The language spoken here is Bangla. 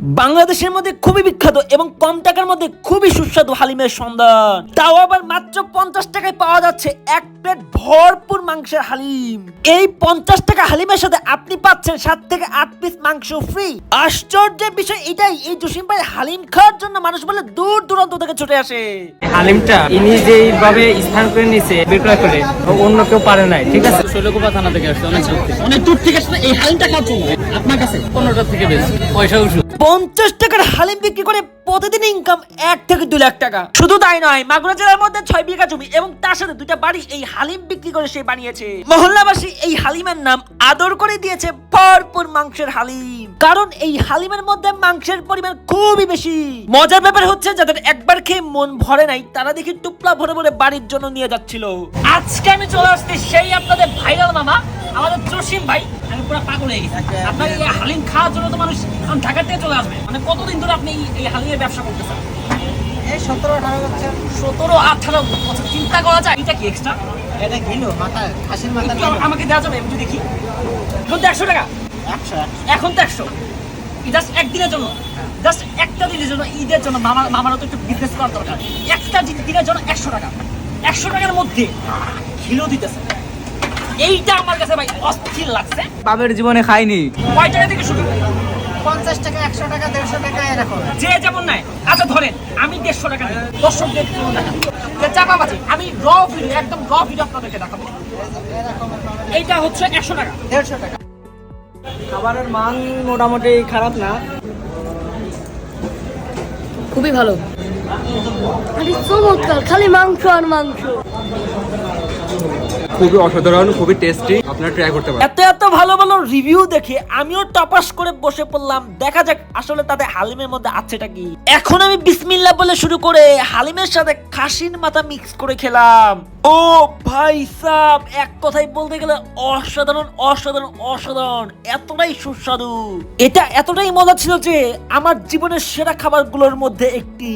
বাংলাদেশের মধ্যে খুবই বিখ্যাত এবং কম টাকার মধ্যে খুবই সুস্বাদু হালিমের সন্ধান, তাও আবার মাত্র 50 টাকায় পাওয়া যাচ্ছে এক প্লেট ভরপুর মাংসের হালিম। এই 50 টাকা হালিমের সাথে আপনি পাচ্ছেন 7 থেকে 8 পিস মাংস ফ্রি। আশ্চর্যের বিষয় এটাই, এই জসিম ভাই হালিম খাওয়ার জন্য মানুষ বলে দূর দূরান্ত থেকে ছুটে আসে। হালিমটা ইনি যেইভাবে স্থান করে নিছে বিক্রয় করে অন্য কেউ পারে নাই, ঠিক আছে। শৈলকুপা থানা থেকে আসছে, অনেক দূর থেকে আসছে এই হালিমটা খাওয়ার জন্য। আপনার কাছে 15টা থেকে বেশি পয়সা উঠু। 50 টাকার হালিম বিক্রি করে প্রতিদিন ইনকাম 1 থেকে 2 লাখ টাকা। শুধু তাই নয়, মাগুরা জেলার মধ্যে 6 বিঘা জমি এবং তার সাথে 2টা বাড়ি এই হালিম বিক্রি করে সে বানিয়েছে। মহল্লাবাসী এই হালিমের নাম আদর করে দিয়েছে ভরপুর মাংসের হালিম, কারণ এই হালিমের মধ্যে মাংসের পরিমাণ খুবই বেশি। মজার ব্যাপার হচ্ছে যাদের একবার খেয়ে মন ভরে নাই তারা দেখি টুপলা ভরে ভরে বাড়ির জন্য নিয়ে যাচ্ছিল। আজকে আমি চলে আসছি সেই আপনাদের ভাইরাল মামা আমাদের জসিম ভাই। আমি পুরো পাগল হয়ে গেছি। আপনার এই হালিম খাওয়ার জন্য তো মানুষ ঢাকা থেকে চলে আসবে। মানে কতদিন ধরে আপনি এই হালিমের ব্যবসা করতেছেন? এই 17-18 বছর। 17-18 বছর। চিন্তা করা যায় এটা কি এক্সট্রা? এটা কিলো মাথা, খাসির মাথা। একটু আমাকে দেওয়া যাবে? আমি দেখি। এখন তো 100 টাকা। 100। এখন তো 100। জাস্ট একদিনের জন্য, জাস্ট একটা দিনের জন্য, ঈদের জন্য মামারও তো একটু বিজনেস করার দরকার। একটা দিনের জন্য 100 টাকা। 100 টাকার মধ্যে কিলো দিতেছে। এইটা আমার কাছে ভাই অস্থির লাগছে। বাবের জীবনে খাইনি। কয় টাকা থেকে শুরু? 50 টাকা, 100 টাকা, 150 টাকা এরকম। যে যেমন নাই। আচ্ছা ধরেন আমি 150 টাকা নিই, দর্শকদের কেমন টাকা চাপাবাজি। আমি ভিডিও, একদম ভিডিও আপনাদেরকে দেখাবো। এইটা হচ্ছে 100 টাকা। 150 টাকা। খাবারের মান মোটামুটি খারাপ না। খুবই ভালো, আরে চমৎকার, খালি মাংস আর মাংস। খুবই অসাধারণ, খুবই টেস্টি, আপনারা ট্রাই করতে পারেন। এত এত ভালো ভালো রিভিউ দেখে আমিও টপাস করে বসে পড়লাম, দেখা যাক আসলে তাদের হালিমের মধ্যে আছেটা কি। এখন আমি বিসমিল্লাহ বলে শুরু করে হালিমের সাথে খাসির মাথা মিক্স করে খেলাম। ও ভাই সাব, এক কথায় বলতে গেলে অসাধারণ অসাধারণ অসাধারণ, এতটাই সুস্বাদু। এটা এতটাই মজা ছিল যে আমার জীবনের সেরা খাবারগুলোর মধ্যে একটি।